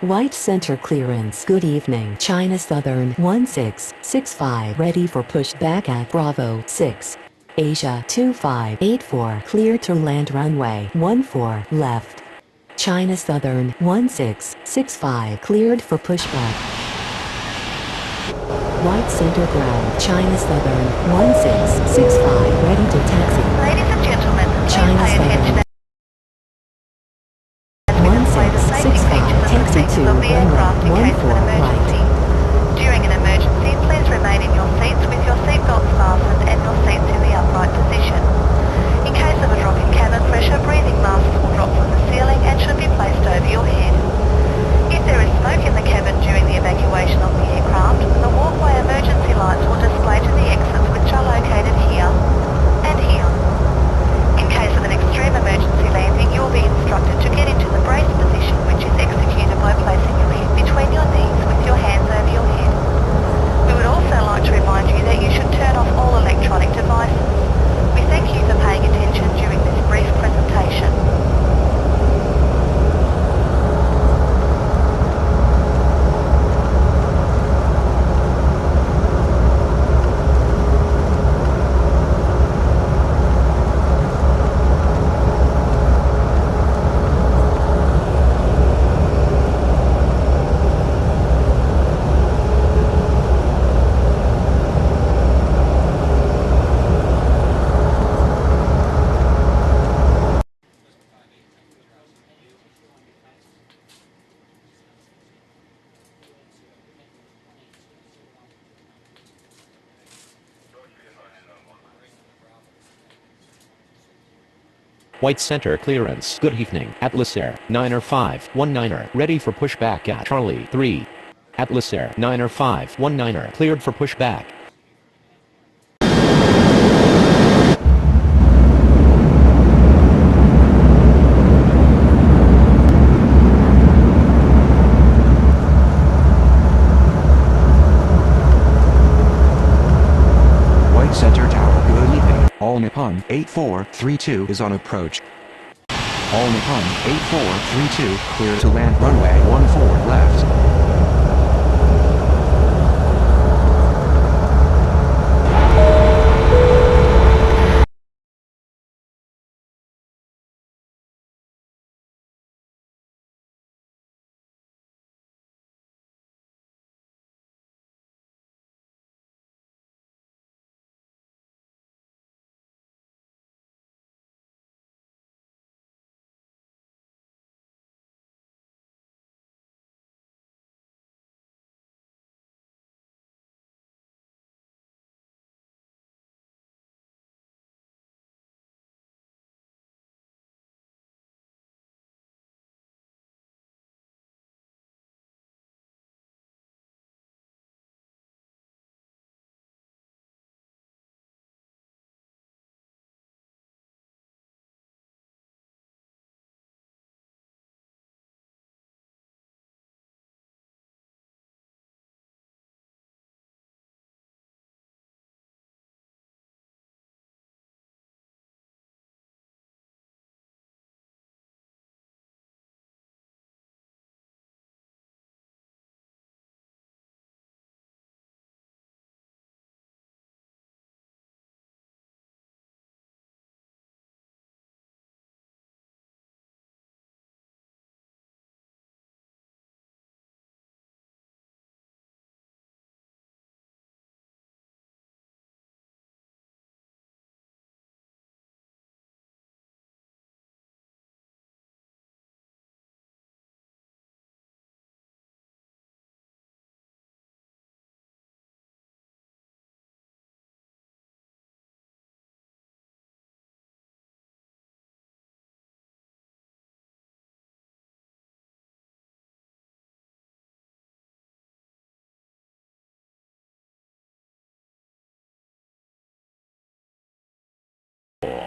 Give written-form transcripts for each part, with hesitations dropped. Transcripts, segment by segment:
White center clearance. Good evening. China Southern 1665 ready for pushback at Bravo 6. Asia 2584 clear to land runway 14 left. China Southern 1665 cleared for pushback. White center ground. China Southern 1665 ready to taxi. Ladies and gentlemen, China please pay Southern attention as we display the safety 1665 features and taxi to procedures of the runway aircraft in case of 14 an right. emergency. During an emergency, please remain in your seats with your seatbelts fastened and your seats in the upright position. In case of a drop in cabin pressure, breathing masks will drop from the ceiling and should be placed over your head. If there is smoke in the cabin during the evacuation of the aircraft, the walkway emergency lights will display to the exits which are located here and here. In case of an extreme emergency landing, you will be instructed to get into the brace position, which is executed by placing your head between your knees with your hands over your head. We would also like to remind you that you should turn off all electronic devices. We thank you for paying attention during this brief presentation. White center clearance. Good evening. Atlas Air 90519 ready for pushback at Charlie 3. Atlas Air 90519 cleared for pushback. White Center Tower. Good evening. All Nippon 8432 is on approach. All Nippon 8432 clear to land runway 14 left.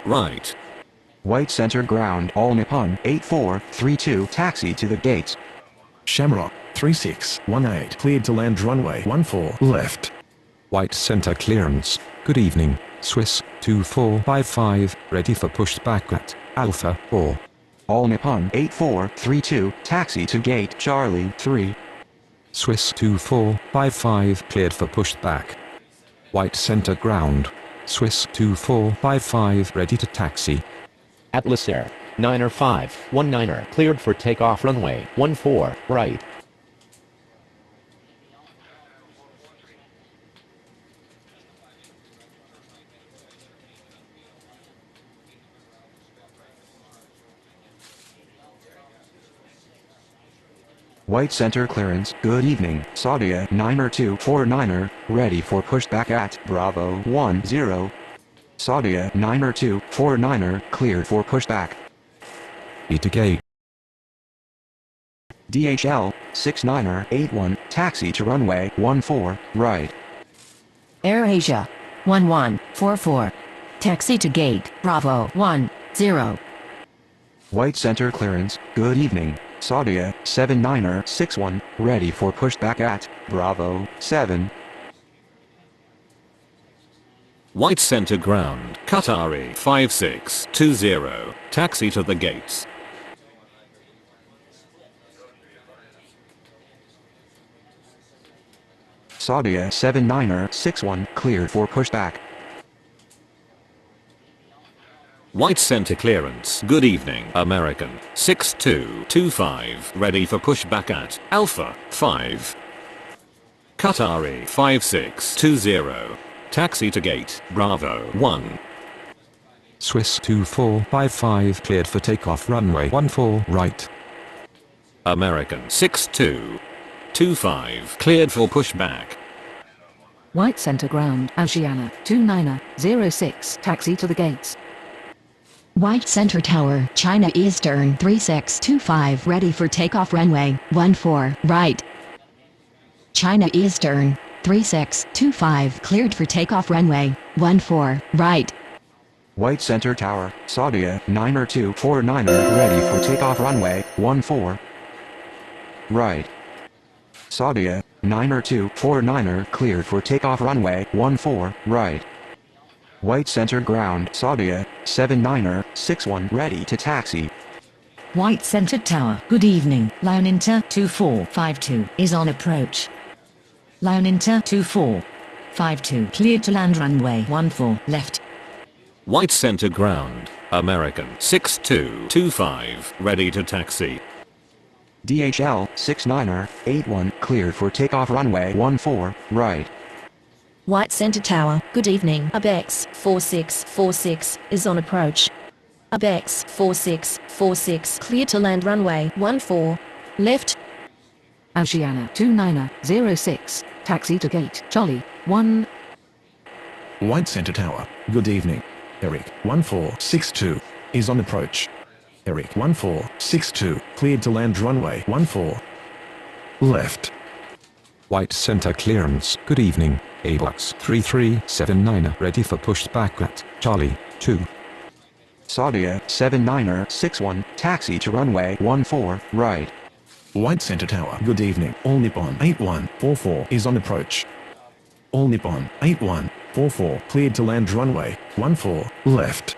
Right. White Center ground. All Nippon 8432 taxi to the gates. Shamrock 3618 cleared to land runway 14 left. White center clearance. Good evening. Swiss 2455 ready for pushback at Alpha 4. All Nippon 8432, taxi to gate Charlie 3. Swiss 2455 cleared for pushback. White center ground. Swiss 2455 ready to taxi. Atlas Air 9519 cleared for takeoff runway 14 right. White center clearance, good evening, Saudia 9er249er, ready for pushback at Bravo 10. Saudia 9er249er, cleared for pushback. E to gate. DHL 69er81, taxi to runway 14, right. AirAsia 1144. Taxi to gate Bravo 10. White center clearance, good evening, Saudia 79er61, ready for pushback at Bravo 7. White center ground, Qatari 5620, taxi to the gates. Saudia 79er61, cleared for pushback. White center clearance, good evening, American 6225, ready for pushback at Alpha 5. Qatari 5620, taxi to gate Bravo 1. Swiss 2455 cleared for takeoff runway 14 right. American 6225, cleared for pushback. White center ground Oceana 2906. Taxi to the gates. White Center Tower, China Eastern 3625 ready for takeoff runway 14 right. China Eastern 3625 cleared for takeoff runway 14 right. White center tower, Saudia 9er249er, ready for takeoff runway 14 right. Saudia 9er249er, cleared for takeoff runway 14 right. White center ground, Saudia 79er61, ready to taxi. White center tower, good evening, Lion Inter 2452 is on approach. Lion Inter 2452 cleared to land runway 14 left. White center ground, American 6225, ready to taxi. DHL 69er81, cleared for takeoff runway 14 right. White Center Tower, good evening, Abex 4646 is on approach. Abex 4646 clear to land runway 14 left. Oceana 2906, taxi to gate Charlie 1. White center tower, good evening. Eric 1462 is on approach. Eric 1462 cleared to land runway 14 left. White center clearance, good evening, ABUX 3379 ready for pushback at Charlie 2. Saudia 79er61, taxi to runway 14 right. White center tower, good evening, All Nippon 8144 is on approach. All Nippon 8144 cleared to land runway 14 left.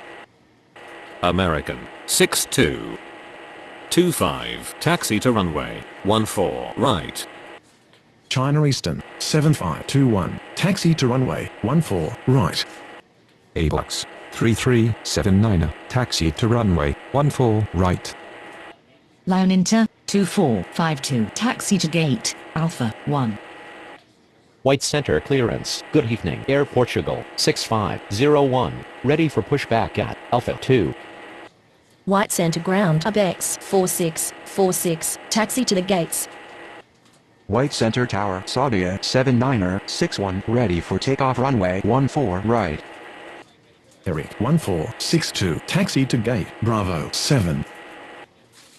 American 6225, taxi to runway 14 right. China Eastern 7521, taxi to runway 14 right. ABUX 3379 taxi to runway 14 right. Lion Inter 2452 taxi to gate Alpha 1. White center clearance, good evening, Air Portugal 6501, ready for pushback at Alpha 2. White Center ground, Abex 4646, taxi to the gates. White center tower, Saudia 79er61, ready for takeoff runway 14 right. Eric 1462, taxi to gate Bravo 7.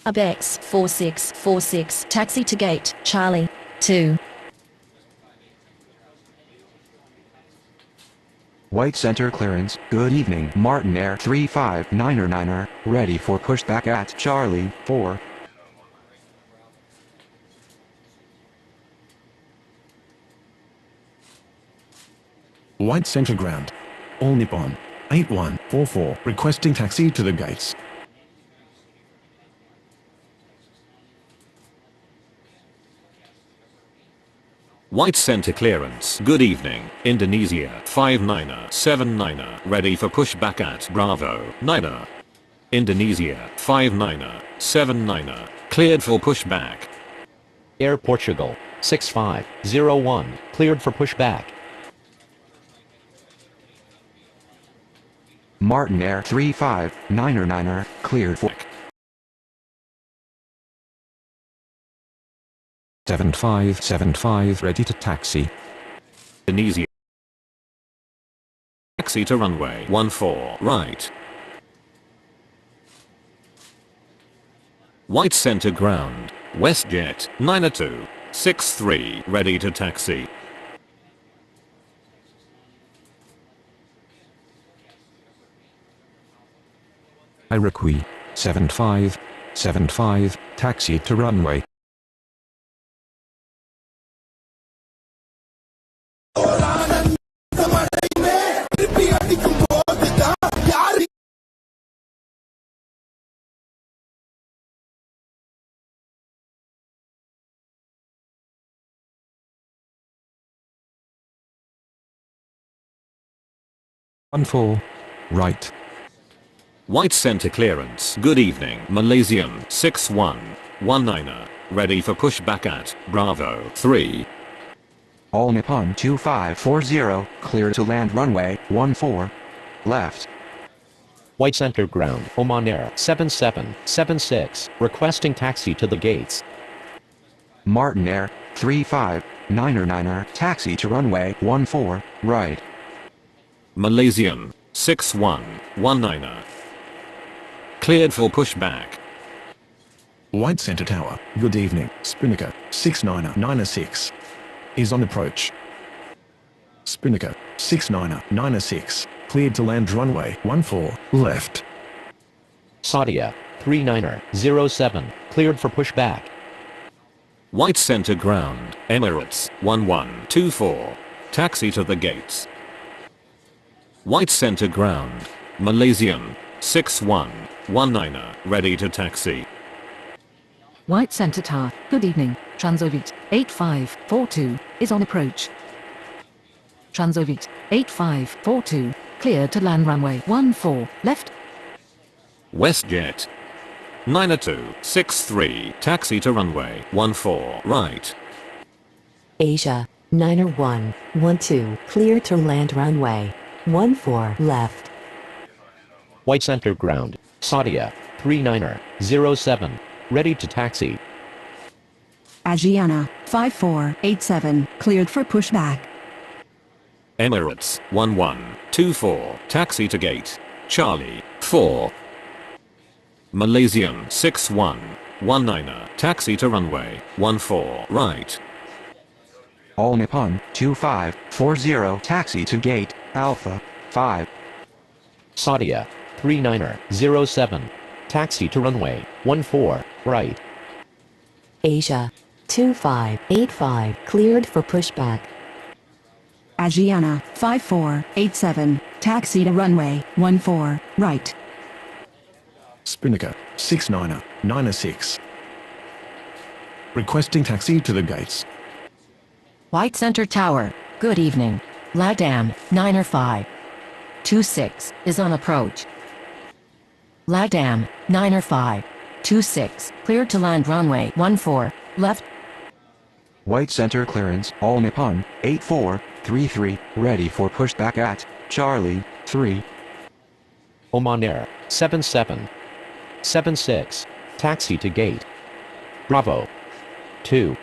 Abex 4646, taxi to gate Charlie 2. White center clearance, good evening, Martin Air 359er, ready for pushback at Charlie 4. White center ground, All Nippon 8144 requesting taxi to the gates. White center clearance. Good evening. Indonesia 59er 79er ready for pushback at Bravo 9er. Indonesia 59er 79er cleared for pushback. Air Portugal 6501 cleared for pushback. Martin Air 359er cleared for 7575 ready to taxi. Indonesia. Taxi to runway 14 right. White center ground. WestJet 90263 ready to taxi. Iroquois 7575 taxi to runway. One four right. White center clearance. Good evening. Malaysian 6119er ready for pushback at Bravo 3. All Nippon 2540 clear to land runway 14 left. White center ground. Oman Air 7776 requesting taxi to the gates. Martin Air 359er taxi to runway 14 right. Malaysian 6119er cleared for pushback. White Center Tower, good evening. Spinnaker 6996 is on approach. Spinnaker 6996 cleared to land runway 14 left. Saudia 39er07 cleared for pushback. White center ground. Emirates 1124 taxi to the gates. White center ground. Malaysian 6119er ready to taxi. White Center Tower, good evening. Transovit 8542 is on approach. Transovit 8542 clear to land runway 14 left. WestJet 90263 taxi to runway 14 right. Asia 90112 clear to land runway 14 left. White center ground. Saudia 39er07 ready to taxi. Asiana 5487 cleared for pushback. Emirates 1124 taxi to gate Charlie 4. Malaysian 6119er taxi to runway 14 right. All Nippon 2540 taxi to gate Alpha 5. Saudia 39er07 taxi to runway 14 right. Asia 2585 cleared for pushback. Asiana 5487 taxi to runway 14 right. Spinnaker 6996 requesting taxi to the gates. White Center Tower, good evening. Ladam 905 26 is on approach. Ladam 905 26 cleared to land runway 14 left. White center clearance. All Nippon 8433 ready for pushback at Charlie 3. Oman Air 7776 taxi to gate Bravo 2.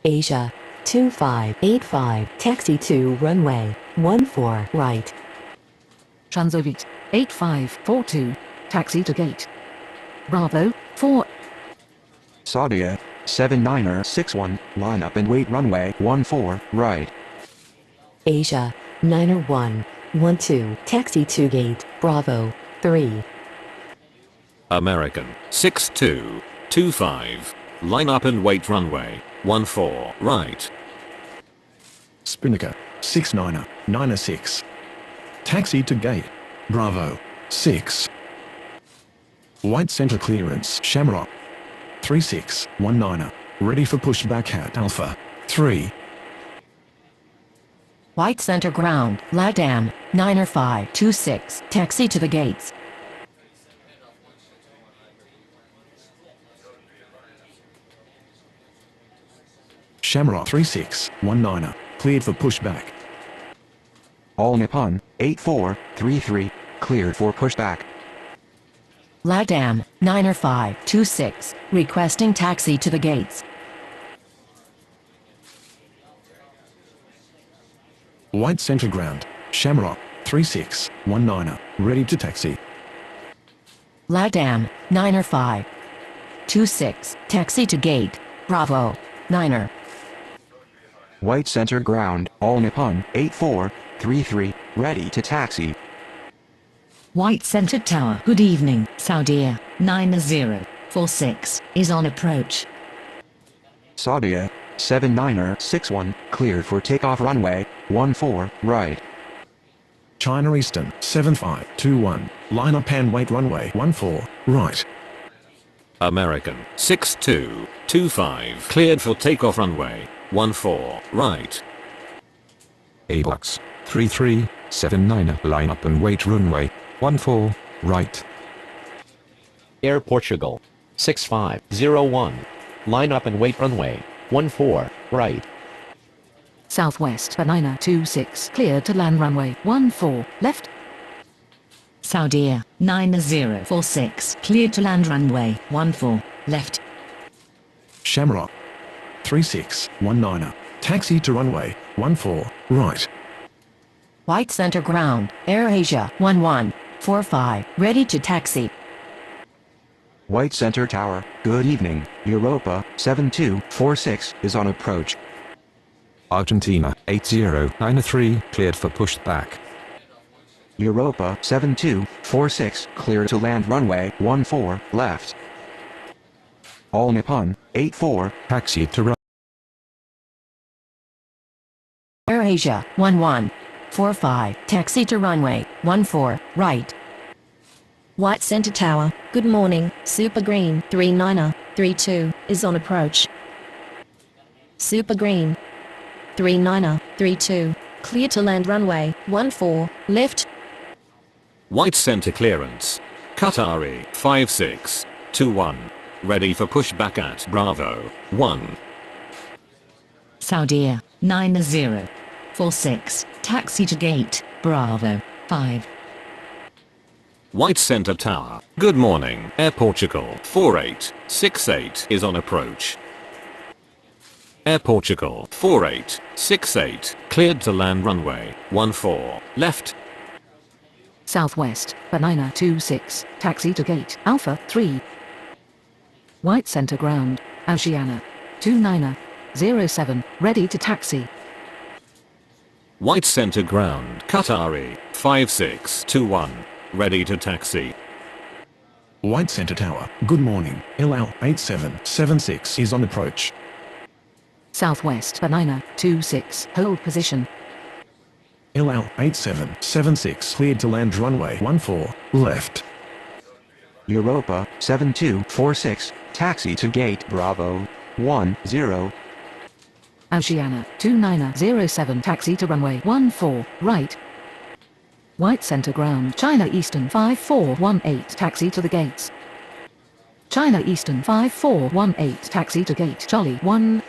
Asia 2585 taxi to runway 14 right. Transovit 8542 taxi to gate Bravo 4. Saudia 7961 line up and wait runway 14 right. Asia 90112 taxi to gate Bravo 3. American 6225 line up and wait runway 14 right. Spinnaker 6996 taxi to gate Bravo 6. White center clearance. Shamrock 3619er ready for pushback at Alpha 3. White center ground, Ladam, 90526, taxi to the gates. Shamrock 3619, cleared for pushback. All Nippon, 8433, cleared for pushback. Ladam, 90526, requesting taxi to the gates. White center ground, Shamrock 3619, ready to taxi. Ladam, 90526, taxi to gate, Bravo, 9er. White center ground, All Nippon, 8433, ready to taxi. White Center Tower. Good evening, Saudia, 9046, is on approach. Saudia, 7961, cleared for takeoff runway, 14, right. China Eastern 7521, line up and wait runway 14, right. American 6225, cleared for takeoff runway 14, right. ABUX 3379, line up and wait runway 14, right. Air Portugal 6501. Line up and wait runway 14, right. Southwest Banana 26, clear to land runway 14, left. Saudia, 9046, cleared to land runway 14, left. Shamrock 3619, taxi to runway 14, right. White center ground, AirAsia, 1145, ready to taxi. White center tower, good evening, Europa, 7246, is on approach. Argentina 8093, cleared for pushback. Europa, 7246, clear to land runway 14, left. All Nippon, 84, Taxi to run. AirAsia, 1145, taxi to runway 14, right. White Center Tower. Good morning, Super Green 3932, is on approach. Super Green 3932, clear to land runway 14, left. White center clearance. Qatari 5621, ready for pushback at Bravo 1. Saudia, 9046, taxi to gate, Bravo 5. White center tower. Good morning, Air Portugal 4868 is on approach. Air Portugal 4868, cleared to land runway 14, left. Southwest Banana 26, taxi to gate, Alpha 3. White center ground, Oceana 2907, ready to taxi. White center ground. Qatari 5621, ready to taxi. White center tower. Good morning, LL 8776 is on approach. Southwest Banana 26, hold position. LL 8776, cleared to land runway 14, left. Europa, 7246, taxi to gate Bravo, 10. Oceana 2907, taxi to runway 14, right. White center ground, China Eastern 5418, taxi to the gates. China Eastern 5418, taxi to gate Charlie 1.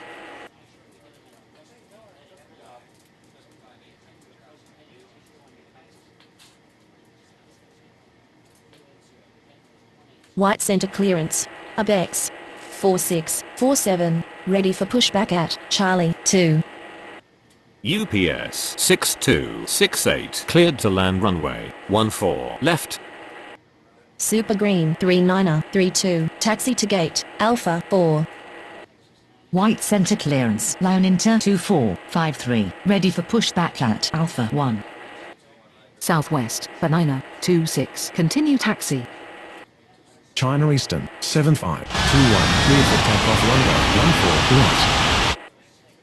White center clearance. ABEX 4647, ready for pushback at Charlie 2. UPS 6268, cleared to land runway 14, left. Super Green 3932, taxi to gate, Alpha 4. White center clearance, Lion Inter 2453, ready for pushback at Alpha 1. Southwest Banana 26, continue taxi. China Eastern 7521, cleared for takeoff runway 14, right.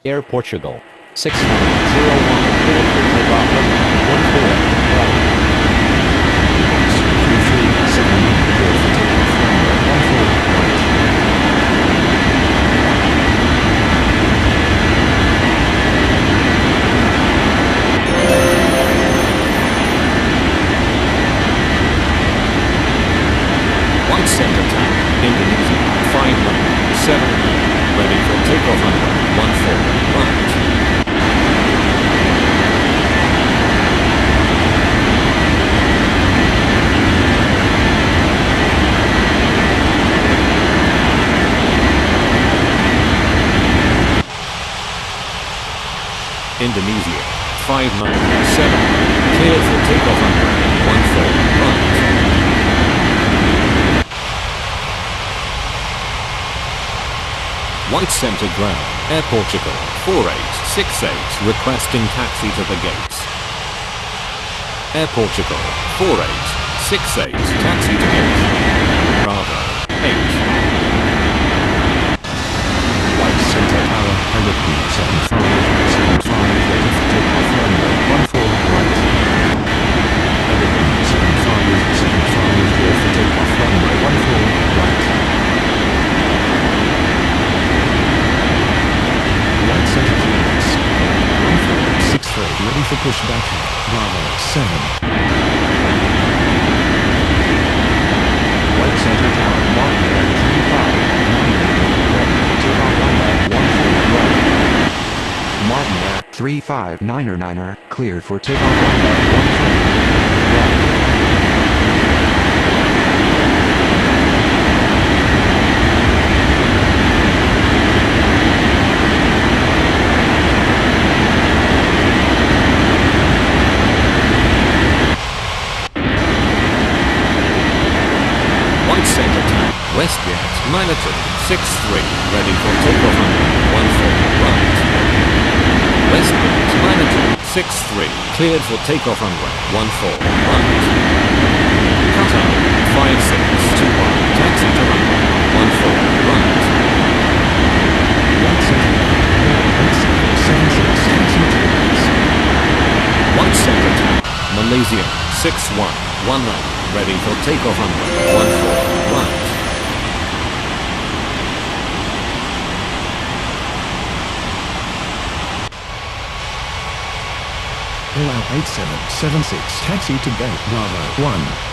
Air Portugal 6901, cleared for takeoff runway 14, right. ABUX 3379, cleared for takeoff runway 14, right. Indonesia, 597, cleared for takeoff runway 14 right. White center ground, Air Portugal, 4868, requesting taxi to the gates. Air Portugal, 4868, taxi to gate. Bravo, 8. White Center Tower, I repeat 7575, ready for takeoff runway 14 right. I repeat 7575, clear for takeoff runway 14 right. White Center clearance, 1463, ready for pushback, Bravo 7. White Center Tower, Martin Air 359er, cleared for takeoff runway 14 right. White center tower, Westgate, 9263, ready for takeoff runway 14 right. Westgate, 9263, cleared for takeoff runway 14 right. Qatar, 5621, taxi to runway 14 right. White center tower, 76 taxi to gates. White center tower, Malaysia, 6119. Ready for takeoff runway 14 right. Allow 8776 taxi to gate Bravo 1.